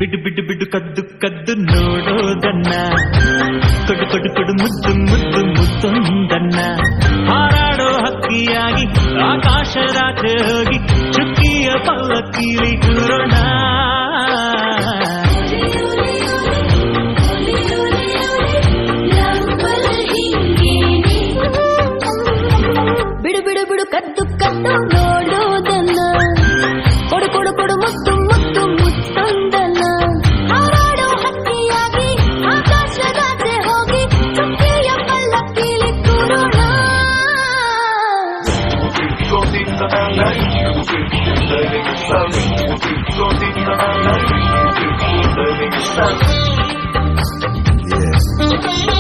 ಬಿಡು ಬಿಡು ಬಿಡು ಕದ್ದು ಕದ್ದು ನೋಡೋದನ್ನ ಕೊಡು ಕೊಡು ಕೊಡು ಮುದ್ದು ಮುದ್ದು ಮುತ್ತೊಂದನ್ನ ಹಾರಾಡೋ ಹಕ್ಕಿಯಾಗಿ ಆಕಾಶರಾಚೆ ಹೋಗಿ ಚುಕ್ಕಿಯ ಪಲ್ಲಕ್ಕಿಲಿ ಕೂರೋಣ ಬಿಡು ಬಿಡು ಬಿಡು ಕದ್ದು ಕದ್ದು ನೋಡೋದನ್ನ ಕೊಡು ಕೊಡು ಕೊಡು ಮುತ್ತು ಮುತ್ತು ಮುತ್ತೊಂದನ್ನ ಹಾರಾಡೋ ಹಕ್ಕಿಯಾಗಿ ಆಕಾಶದಾಚೆ ಹೋಗಿ ಚುಕ್ಕಿಯ ಪಲ್ಲಕ್ಕಿಲಿ ಕೂರೋಣ Yeah.